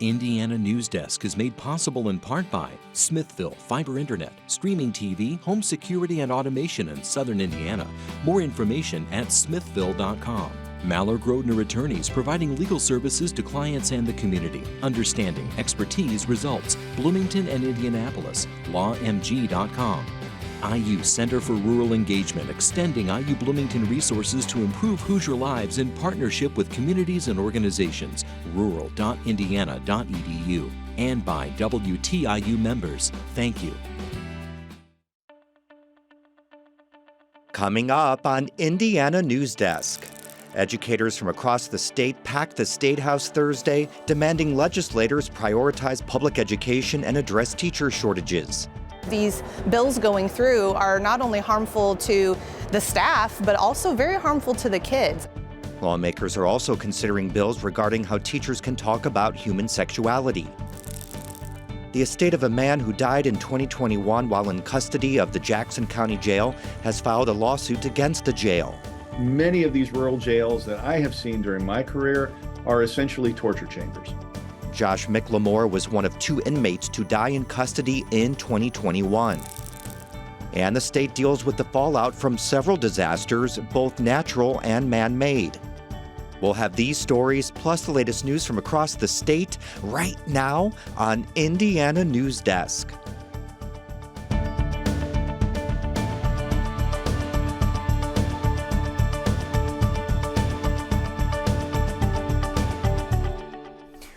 Indiana Newsdesk is made possible in part by Smithville Fiber Internet, streaming TV, home security and automation in Southern Indiana. More information at smithville.com. Maller Grodner Attorneys, providing legal services to clients and the community. Understanding, expertise, results. Bloomington and Indianapolis. lawmg.com. IU Center for Rural Engagement, extending IU Bloomington resources to improve Hoosier lives in partnership with communities and organizations. rural.indiana.edu. And by WTIU members. Thank you. Coming up on Indiana Newsdesk. Educators from across the state packed the State House Thursday, demanding legislators prioritize public education and address teacher shortages. These bills going through are not only harmful to the staff, but also very harmful to the kids. Lawmakers are also considering bills regarding how teachers can talk about human sexuality. The estate of a man who died in 2021 while in custody of the Jackson County Jail has filed a lawsuit against the jail. Many of these rural jails that I have seen during my career are essentially torture chambers. Josh McLemore was one of 2 inmates to die in custody in 2021. And the state deals with the fallout from several disasters, both natural and man-made. We'll have these stories plus the latest news from across the state right now on Indiana Newsdesk.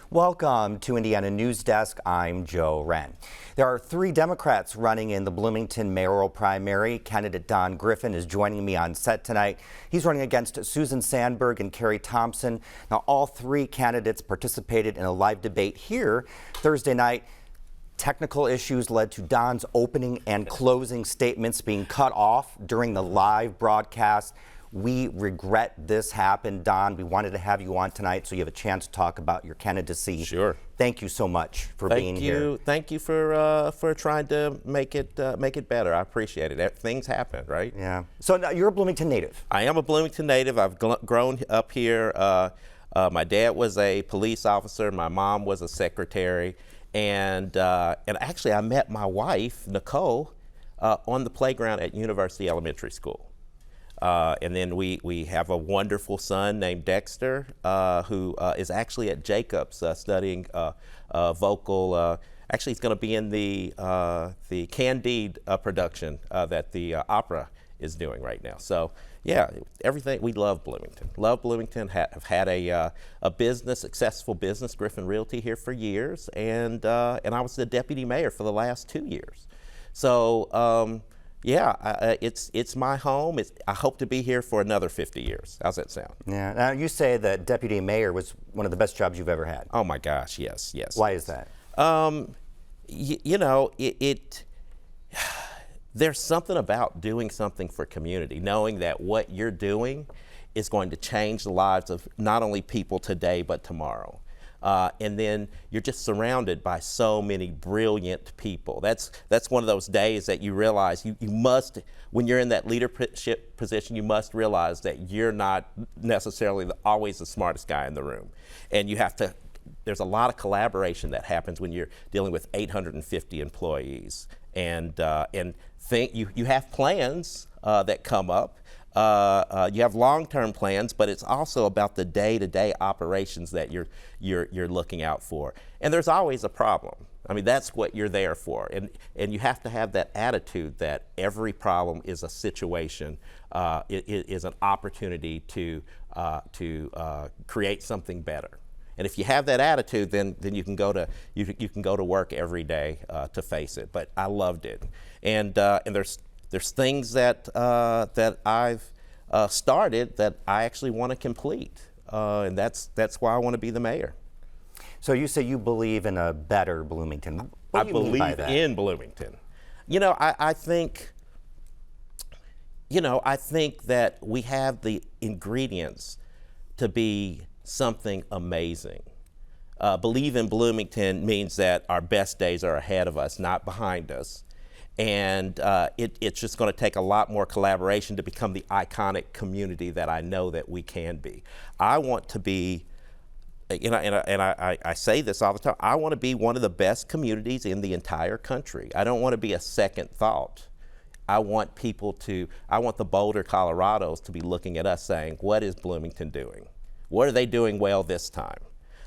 Welcome to Indiana Newsdesk. I'm Joe Wren. There are 3 Democrats running in the Bloomington mayoral primary. Candidate Don Griffin is joining me on set tonight. He's running against Susan Sandberg and Carrie Thompson. Now, all 3 candidates participated in a live debate here Thursday night. Technical issues led to Don's opening and closing statements being cut off during the live broadcast. We regret this happened, Don. We wanted to have you on tonight so you have a chance to talk about your candidacy. Sure. Thank you so much for being here. Thank you for trying to make it better. I appreciate it. Things happen, right? Yeah. So now you're a Bloomington native. I am a Bloomington native. I've grown up here. My dad was a police officer. My mom was a secretary, and actually I met my wife Nicole on the playground at University Elementary School. And then we have a wonderful son named Dexter, who is actually at Jacobs studying vocal. Actually, he's going to be in the Candide production that the opera is doing right now. So, yeah, everything. We love Bloomington. Love Bloomington. Have had a successful business, Griffin Realty, here for years, and I was the deputy mayor for the last 2 years. So. Yeah, it's my home. I hope to be here for another 50 years. How's that sound? Yeah. Now, you say that deputy mayor was one of the best jobs you've ever had. Oh, my gosh, yes. Why is that? You know, there's something about doing something for community, knowing that what you're doing is going to change the lives of not only people today, but tomorrow. And then you're just surrounded by so many brilliant people. That's one of those days that you realize you must, when you're in that leadership position, you must realize that you're not necessarily always the smartest guy in the room. And you have to, there's a lot of collaboration that happens when you're dealing with 850 employees. And you have plans that come up. You have long-term plans, but it's also about the day-to-day operations that you're looking out for. And there's always a problem. I mean, that's what you're there for. And you have to have that attitude that every problem is a situation, is an opportunity to create something better. And if you have that attitude, then you can go to work every day to face it. But I loved it. And there's things that I've started that I actually want to complete, and that's why I want to be the mayor. So you say you believe in a better Bloomington. What do you mean by that? I believe in Bloomington. You know, I think that we have the ingredients to be something amazing. Believe in Bloomington means that our best days are ahead of us, not behind us. And it's just going to take a lot more collaboration to become the iconic community that I know that we can be. I want to be I say this all the time, I want to be one of the best communities in the entire country. I don't want to be a second thought. I want the Boulder, Colorados to be looking at us saying, what is Bloomington doing? What are they doing well this time?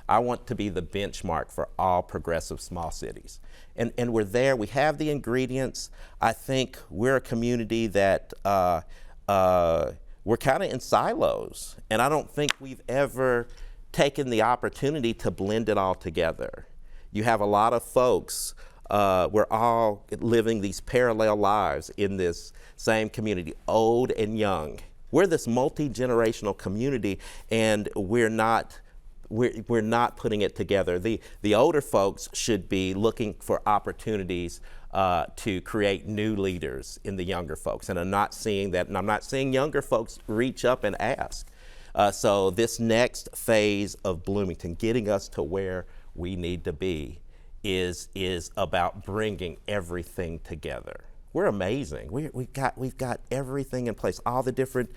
I want to be the benchmark for all progressive small cities. And we're there, we have the ingredients. I think we're a community that we're kind of in silos. And I don't think we've ever taken the opportunity to blend it all together. You have a lot of folks, we're all living these parallel lives in this same community, old and young. We're this multi-generational community, and we're not putting it together. The older folks should be looking for opportunities to create new leaders in the younger folks, and I'm not seeing that, and I'm not seeing younger folks reach up and ask. So this next phase of Bloomington, getting us to where we need to be, is about bringing everything together. We're amazing. We've got everything in place. All the different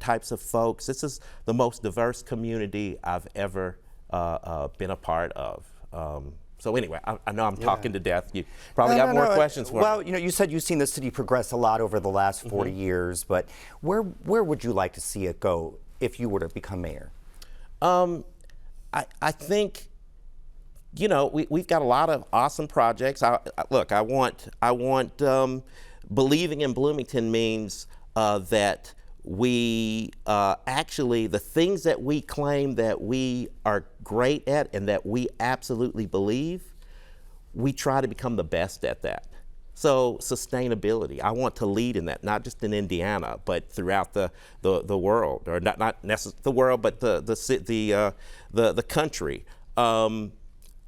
types of folks. This is the most diverse community I've ever been a part of. So anyway, I know I'm talking to death. You probably got more questions for me. Well, you said you've seen the city progress a lot over the last 40 years, but where would you like to see it go if you were to become mayor? I think, we've got a lot of awesome projects. I want believing in Bloomington means that we actually, the things that we claim that we are great at and that we absolutely believe, we try to become the best at that. So sustainability, I want to lead in that, not just in Indiana, but throughout the world, or not necessarily the world, but the country.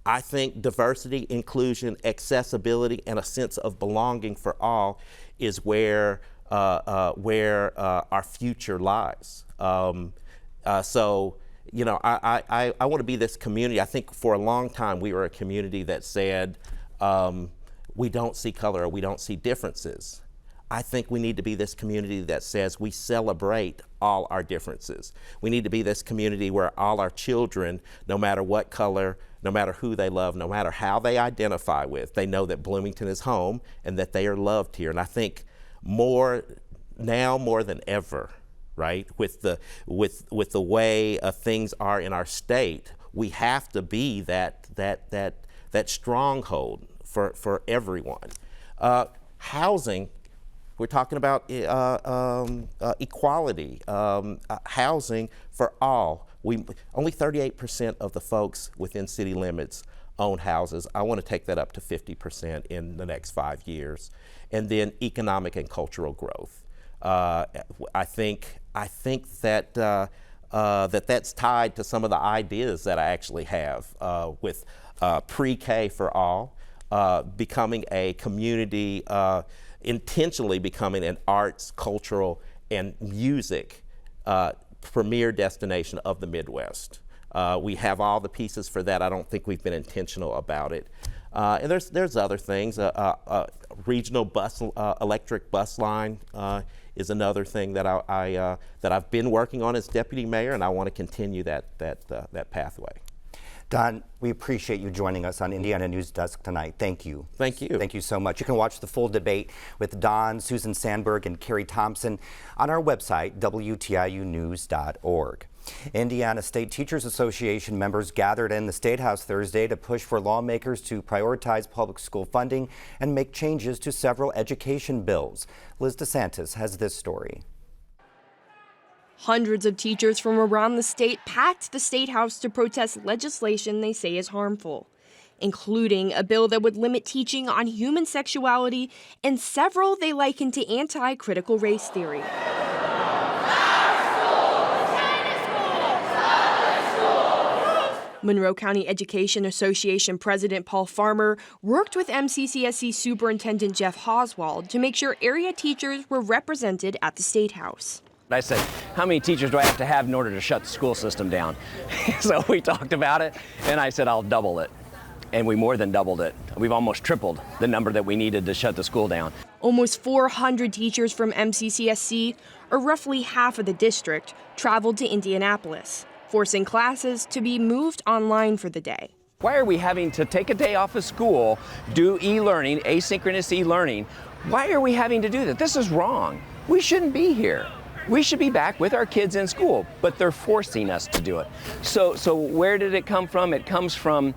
I think diversity, inclusion, accessibility, and a sense of belonging for all is where our future lies. So, I want to be this community. I think for a long time we were a community that said we don't see color or we don't see differences. I think we need to be this community that says we celebrate all our differences. We need to be this community where all our children, no matter what color, no matter who they love, no matter how they identify with, they know that Bloomington is home and that they are loved here. And I think more than ever, right, with the way things are in our state, we have to be that stronghold for everyone. Housing. We're talking about equality, housing for all. Only 38% of the folks within city limits own houses. I want to take that up to 50% in the next 5 years. And then economic and cultural growth. I think that that's tied to some of the ideas that I actually have with pre-K for all, becoming a community, intentionally becoming an arts, cultural, and music premier destination of the Midwest. We have all the pieces for that. I don't think we've been intentional about it. And there's other things. Regional bus, electric bus line is another thing that I've been working on as deputy mayor, and I want to continue that pathway. Don, we appreciate you joining us on Indiana Newsdesk tonight. Thank you. Thank you. Thank you so much. You can watch the full debate with Don, Susan Sandberg, and Carrie Thompson on our website, WTIUnews.org. Indiana State Teachers Association members gathered in the State House Thursday to push for lawmakers to prioritize public school funding and make changes to several education bills. Liz DeSantis has this story. Hundreds of teachers from around the state packed the State House to protest legislation they say is harmful, including a bill that would limit teaching on human sexuality and several they liken to anti-critical race theory. Monroe County Education Association President Paul Farmer worked with MCCSC Superintendent Jeff Oswald to make sure area teachers were represented at the State House. I said, how many teachers do I have to have in order to shut the school system down? So we talked about it, and I said, I'll double it. And we more than doubled it. We've almost tripled the number that we needed to shut the school down. Almost 400 teachers from MCCSC, or roughly half of the district, traveled to Indianapolis. forcing classes to be moved online for the day. Why are we having to take a day off of school, do e-learning, asynchronous e-learning? Why are we having to do that? This is wrong. We shouldn't be here. We should be back with our kids in school, but they're forcing us to do it. So where did it come from? It comes from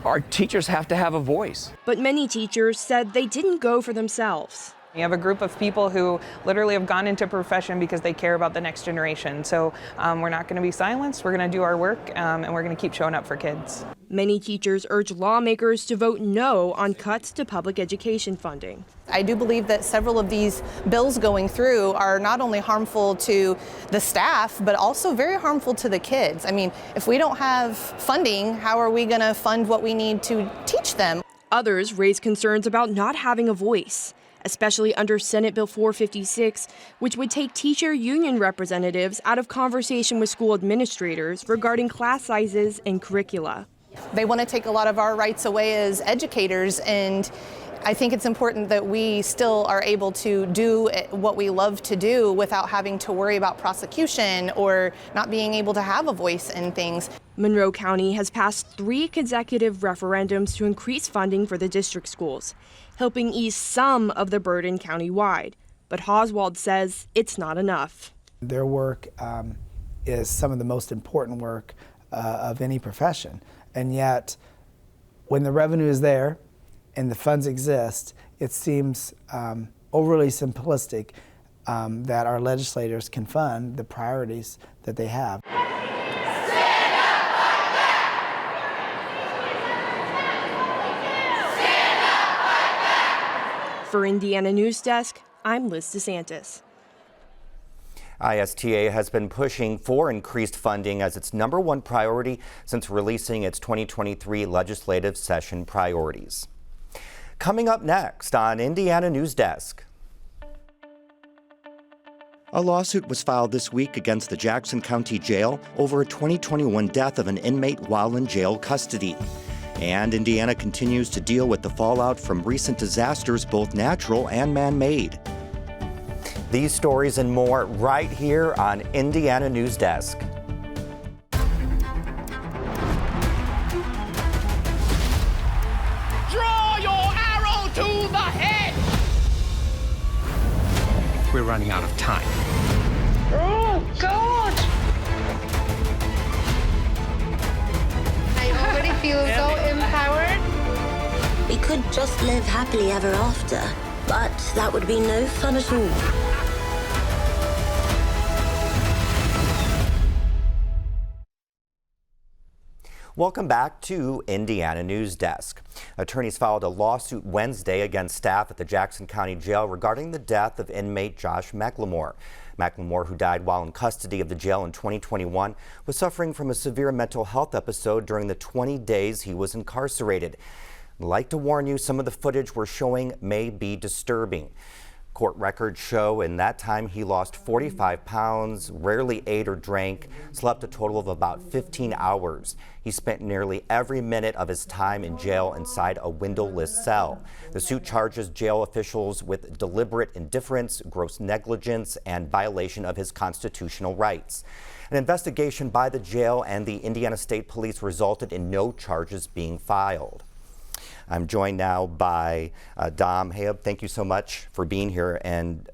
our teachers have to have a voice. But many teachers said they didn't go for themselves. You have a group of people who literally have gone into profession because they care about the next generation. So we're not going to be silenced. We're going to do our work, and we're going to keep showing up for kids. Many teachers urge lawmakers to vote no on cuts to public education funding. I do believe that several of these bills going through are not only harmful to the staff, but also very harmful to the kids. I mean, if we don't have funding, how are we going to fund what we need to teach them? Others raise concerns about not having a voice, especially under Senate Bill 456, which would take teacher union representatives out of conversation with school administrators regarding class sizes and curricula. They want to take a lot of our rights away as educators, and I think it's important that we still are able to do what we love to do without having to worry about prosecution or not being able to have a voice in things. Monroe County has passed 3 consecutive referendums to increase funding for the district schools, helping ease some of the burden countywide. But Oswald says it's not enough. Their work is some of the most important work of any profession. And yet, when the revenue is there and the funds exist, it seems overly simplistic that our legislators can fund the priorities that they have. For Indiana Newsdesk, I'm Liz DeSantis. ISTA has been pushing for increased funding as its #1 priority since releasing its 2023 legislative session priorities. Coming up next on Indiana Newsdesk. A lawsuit was filed this week against the Jackson County Jail over a 2021 death of an inmate while in jail custody. And Indiana continues to deal with the fallout from recent disasters, both natural and man-made. These stories and more right here on Indiana Newsdesk. Draw your arrow to the head! We're running out of time. Oh, God! I already feel so empowered. We could just live happily ever after, but that would be no fun at all. Welcome back to Indiana Newsdesk. Attorneys filed a lawsuit Wednesday against staff at the Jackson County Jail regarding the death of inmate Josh McLemore. McLemore, who died while in custody of the jail in 2021, was suffering from a severe mental health episode during the 20 days he was incarcerated. I'd like to warn you, some of the footage we're showing may be disturbing. Court records show in that time he lost 45 pounds, rarely ate or drank, slept a total of about 15 hours. He spent nearly every minute of his time in jail inside a windowless cell. The suit charges jail officials with deliberate indifference, gross negligence, and violation of his constitutional rights. An investigation by the jail and the Indiana State Police resulted in no charges being filed. I'm joined now by Dom Hayab. Thank you so much for being here and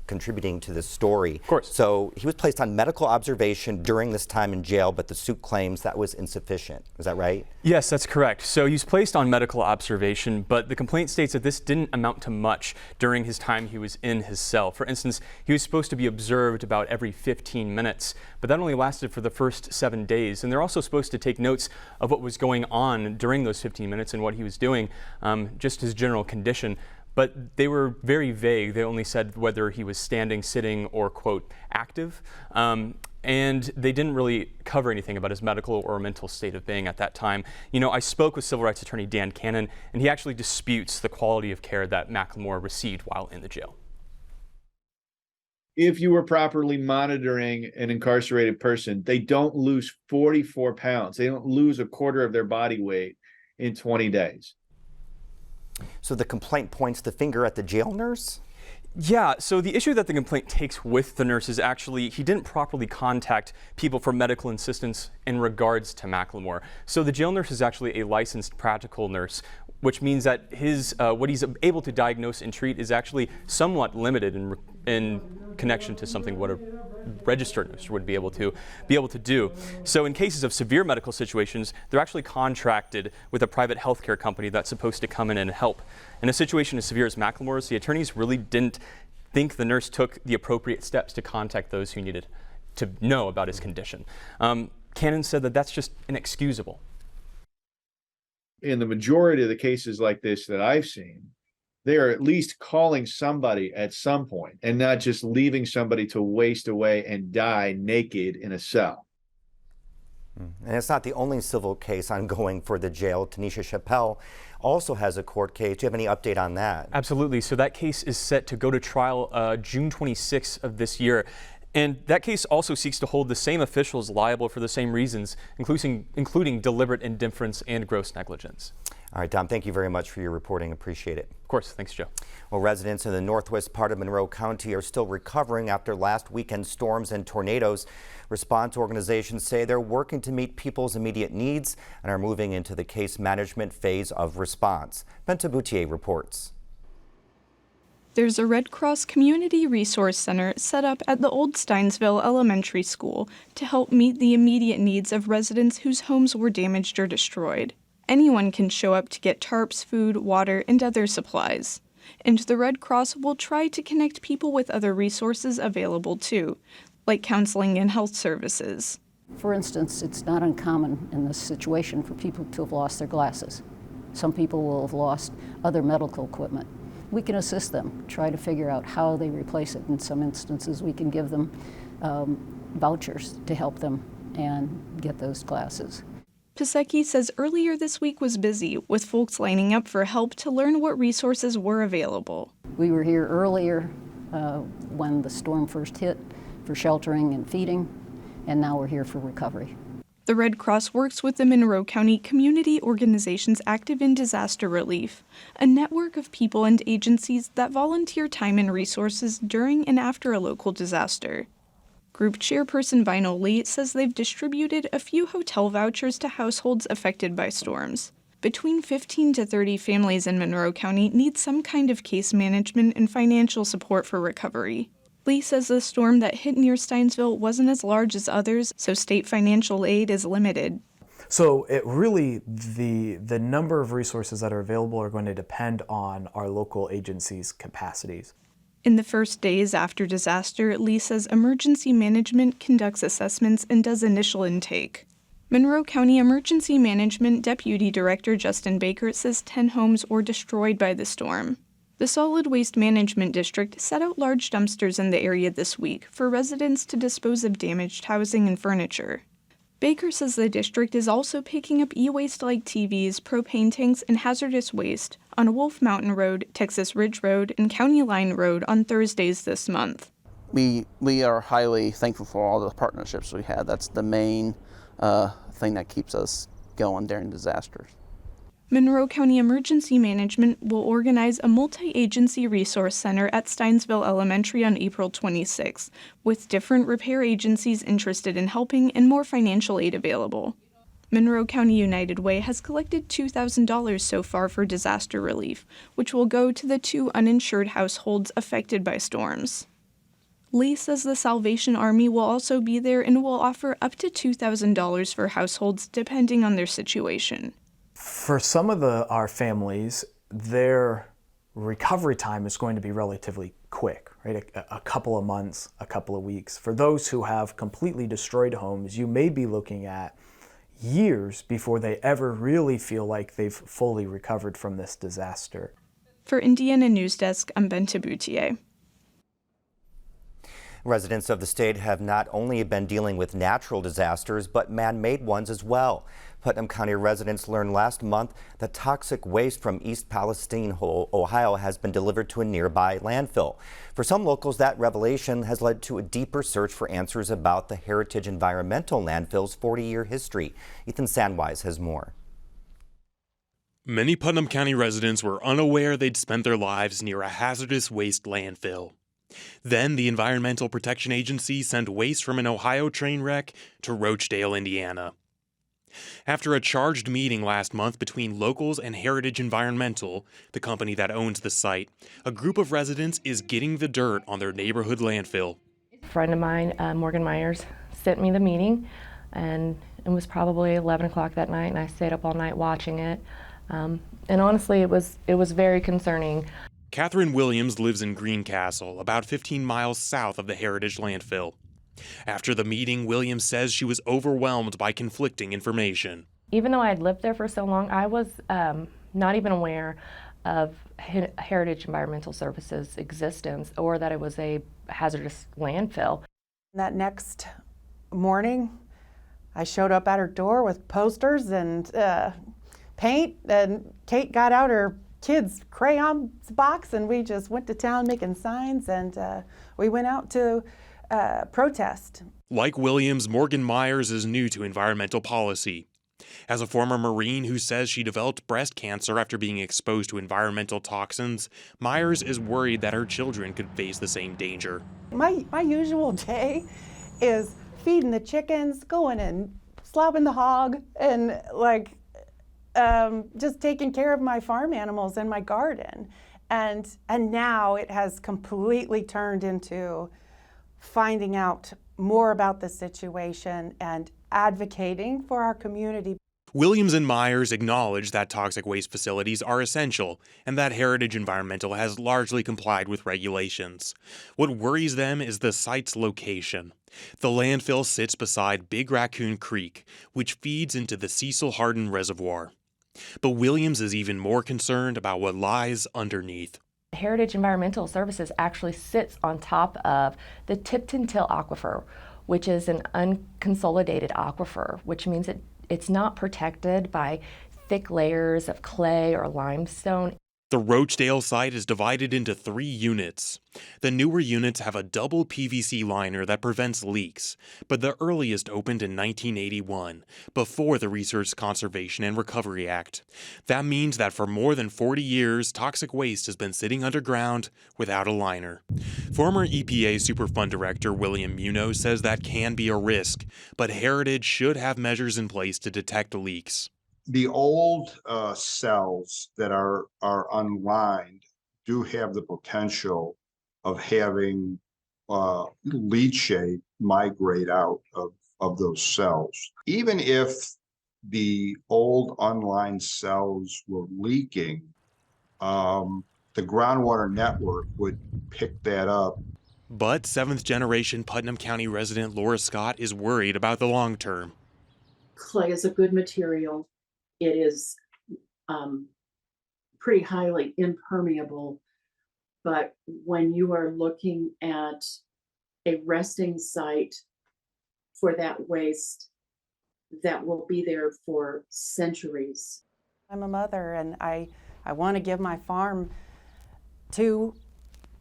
contributing to this story. Of course. So he was placed on medical observation during this time in jail, but the suit claims that was insufficient. Is that right? Yes, that's correct. So he was placed on medical observation, but the complaint states that this didn't amount to much during his time he was in his cell. For instance, he was supposed to be observed about every 15 minutes, but that only lasted for the first 7 days. And they're also supposed to take notes of what was going on during those 15 minutes and what he was doing, just his general condition. But they were very vague. They only said whether he was standing, sitting, or, quote, active. And they didn't really cover anything about his medical or mental state of being at that time. You know, I spoke with civil rights attorney Dan Cannon, and he actually disputes the quality of care that McLemore received while in the jail. If you were properly monitoring an incarcerated person, they don't lose 44 pounds. They don't lose a quarter of their body weight in 20 days. So the complaint points the finger at the jail nurse? Yeah, so the issue that the complaint takes with the nurse is actually he didn't properly contact people for medical assistance in regards to McLemore. So the jail nurse is actually a licensed practical nurse, which means that his what he's able to diagnose and treat is actually somewhat limited in connection to something what a registered nurse would be able to do. So in cases of severe medical situations, they're actually contracted with a private healthcare company that's supposed to come in and help. In a situation as severe as McLemore's, the attorneys really didn't think the nurse took the appropriate steps to contact those who needed to know about his condition. Cannon said that that's just inexcusable. In the majority of the cases like this that I've seen, they are at least calling somebody at some point and not just leaving somebody to waste away and die naked in a cell. And it's not the only civil case ongoing for the jail. Tanisha Chappelle also has a court case. Do you have any update on that? Absolutely. So that case is set to go to trial June 26th of this year. And that case also seeks to hold the same officials liable for the same reasons, including deliberate indifference and gross negligence. All right, Dom, thank you very much for your reporting. Appreciate it. Of course. Thanks, Joe. Well, residents in the northwest part of Monroe County are still recovering after last weekend's storms and tornadoes. Response organizations say they're working to meet people's immediate needs and are moving into the case management phase of response. Benta Boutier reports. There's a Red Cross Community Resource Center set up at the old Steinsville Elementary School to help meet the immediate needs of residents whose homes were damaged or destroyed. Anyone can show up to get tarps, food, water, and other supplies. And the Red Cross will try to connect people with other resources available too, like counseling and health services. For instance, it's not uncommon in this situation for people to have lost their glasses. Some people will have lost other medical equipment. We can assist them, try to figure out how they replace it. In some instances, we can give them vouchers to help them and get those glasses. Pisecki says earlier this week was busy, with folks lining up for help to learn what resources were available. We were here earlier when the storm first hit for sheltering and feeding, and now we're here for recovery. The Red Cross works with the Monroe County community organizations active in disaster relief, a network of people and agencies that volunteer time and resources during and after a local disaster. Group chairperson Vinyl Lee says they've distributed a few hotel vouchers to households affected by storms. Between 15 to 30 families in Monroe County need some kind of case management and financial support for recovery. Lee says the storm that hit near Steinsville wasn't as large as others, so state financial aid is limited. So it really, the number of resources that are available are going to depend on our local agencies' capacities. In the first days after disaster, Lee says emergency management conducts assessments and does initial intake. Monroe County Emergency Management Deputy Director Justin Baker says 10 homes were destroyed by the storm. The Solid Waste Management District set out large dumpsters in the area this week for residents to dispose of damaged housing and furniture. Baker says the district is also picking up e-waste like TVs, propane tanks, and hazardous waste on Wolf Mountain Road, Texas Ridge Road, and County Line Road on Thursdays this month. We are highly thankful for all the partnerships we had. That's the main thing that keeps us going during disasters. Monroe County Emergency Management will organize a multi-agency resource center at Steinsville Elementary on April 26, with different repair agencies interested in helping and more financial aid available. Monroe County United Way has collected $2,000 so far for disaster relief, which will go to the 2 uninsured households affected by storms. Lee says the Salvation Army will also be there and will offer up to $2,000 for households depending on their situation. For some of our families, their recovery time is going to be relatively quick, right? A couple of months, a couple of weeks. For those who have completely destroyed homes, you may be looking at years before they ever really feel like they've fully recovered from this disaster. For Indiana Newsdesk, I'm Benta Boutier. Residents of the state have not only been dealing with natural disasters, but man-made ones as well. Putnam County residents learned last month that toxic waste from East Palestine, Ohio, has been delivered to a nearby landfill. For some locals, that revelation has led to a deeper search for answers about the Heritage Environmental Landfill's 40-year history. Ethan Sandwise has more. Many Putnam County residents were unaware they'd spent their lives near a hazardous waste landfill. Then the Environmental Protection Agency sent waste from an Ohio train wreck to Roachdale, Indiana. After a charged meeting last month between locals and Heritage Environmental, the company that owns the site, a group of residents is getting the dirt on their neighborhood landfill. A friend of mine, Morgan Myers, sent me the meeting, and it was probably 11 o'clock that night, and I stayed up all night watching it. And honestly, it was very concerning. Catherine Williams lives in Greencastle, about 15 miles south of the Heritage landfill. After the meeting, Williams says she was overwhelmed by conflicting information. Even though I had lived there for so long, I was not even aware of Heritage Environmental Services' existence or that it was a hazardous landfill. That next morning, I showed up at her door with posters and paint, and Kate got out her kids' crayon box, and we just went to town making signs, and we went out to protest. Like Williams, Morgan Myers is new to environmental policy. As a former Marine who says she developed breast cancer after being exposed to environmental toxins, Myers is worried that her children could face the same danger. My usual day is feeding the chickens, going and slobbing the hog, and just taking care of my farm animals and my garden. And now it has completely turned into finding out more about the situation and advocating for our community. Williams and Myers acknowledge that toxic waste facilities are essential and that Heritage Environmental has largely complied with regulations. What worries them is the site's location. The landfill sits beside Big Raccoon Creek, which feeds into the Cecil Hardin Reservoir. But Williams is even more concerned about what lies underneath. Heritage Environmental Services actually sits on top of the Tipton Till Aquifer, which is an unconsolidated aquifer, which means it's not protected by thick layers of clay or limestone. The Roachdale site is divided into 3 units. The newer units have a double PVC liner that prevents leaks, but the earliest opened in 1981, before the Research Conservation and Recovery Act. That means that for more than 40 years, toxic waste has been sitting underground without a liner. Former EPA Superfund Director William Munoz says that can be a risk, but Heritage should have measures in place to detect leaks. The old cells that are unlined do have the potential of having leachate migrate out of those cells. Even if the old unlined cells were leaking, the groundwater network would pick that up. But 7th-generation Putnam County resident Laura Scott is worried about the long term. Clay is a good material. It is pretty highly impermeable, but when you are looking at a resting site for that waste that will be there for centuries. I'm a mother, and I want to give my farm to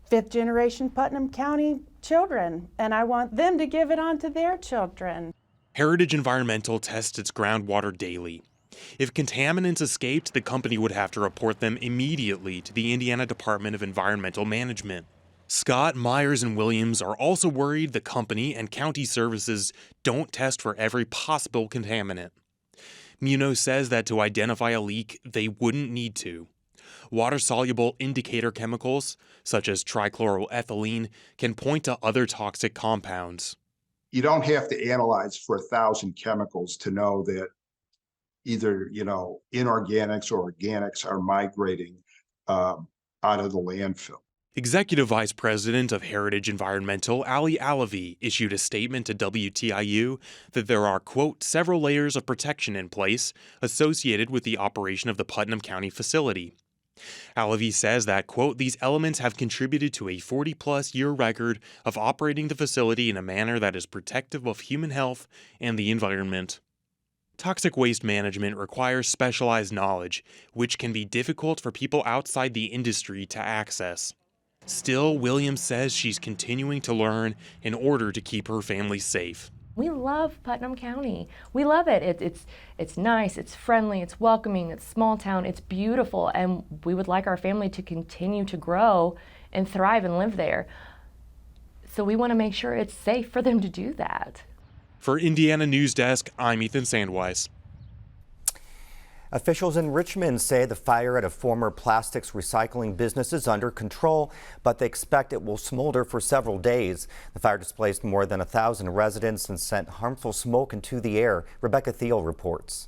5th-generation Putnam County children, and I want them to give it on to their children. Heritage Environmental tests its groundwater daily. If contaminants escaped, the company would have to report them immediately to the Indiana Department of Environmental Management. Scott, Myers, and Williams are also worried the company and county services don't test for every possible contaminant. Munoz says that to identify a leak, they wouldn't need to. Water-soluble indicator chemicals, such as trichloroethylene, can point to other toxic compounds. You don't have to analyze for 1,000 chemicals to know that either, inorganics or organics are migrating out of the landfill. Executive Vice President of Heritage Environmental, Ali Alavi, issued a statement to WTIU that there are, quote, several layers of protection in place associated with the operation of the Putnam County facility. Alavi says that, quote, these elements have contributed to a 40-plus year record of operating the facility in a manner that is protective of human health and the environment. Toxic waste management requires specialized knowledge, which can be difficult for people outside the industry to access. Still, Williams says she's continuing to learn in order to keep her family safe. We love Putnam County. We love it. It's nice, it's friendly, it's welcoming, it's small town, it's beautiful, and we would like our family to continue to grow and thrive and live there. So we want to make sure it's safe for them to do that. For Indiana Newsdesk, I'm Ethan Sandweiss. Officials in Richmond say the fire at a former plastics recycling business is under control, but they expect it will smolder for several days. The fire displaced more than 1,000 residents and sent harmful smoke into the air. Rebecca Thiel reports.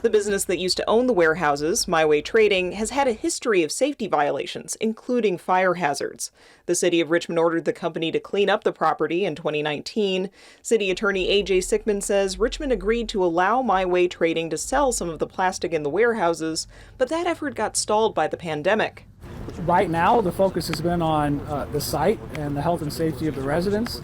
The business that used to own the warehouses, My Way Trading, has had a history of safety violations, including fire hazards. The city of Richmond ordered the company to clean up the property in 2019. City Attorney A.J. Sickman says Richmond agreed to allow My Way Trading to sell some of the plastic in the warehouses, but that effort got stalled by the pandemic. Right now, the focus has been on the site and the health and safety of the residents.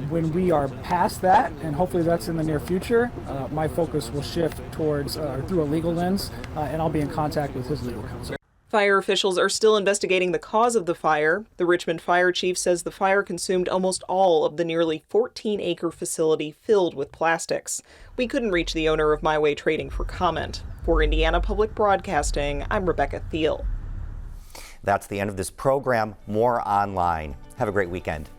When we are past that, and hopefully that's in the near future, my focus will shift towards through a legal lens, and I'll be in contact with his legal counsel. Fire officials are still investigating the cause of the fire. The Richmond fire chief says the fire consumed almost all of the nearly 14-acre facility filled with plastics. We couldn't reach the owner of My Way Trading for comment. For Indiana Public Broadcasting, I'm Rebecca Thiel. That's the end of this program. More online. Have a great weekend.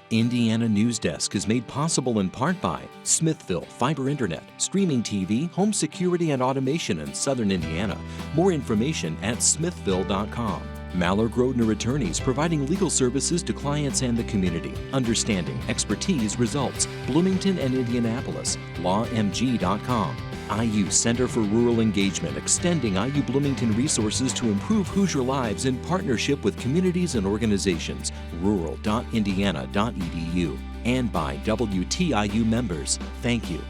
Indiana Newsdesk is made possible in part by Smithville Fiber Internet, streaming TV, home security and automation in Southern Indiana. More information at smithville.com. Mallor Grodner Attorneys, providing legal services to clients and the community. Understanding, expertise, results. Bloomington and Indianapolis. LawMG.com. IU Center for Rural Engagement, extending IU Bloomington resources to improve Hoosier lives in partnership with communities and organizations. Rural.indiana.edu. And by WTIU members. Thank you.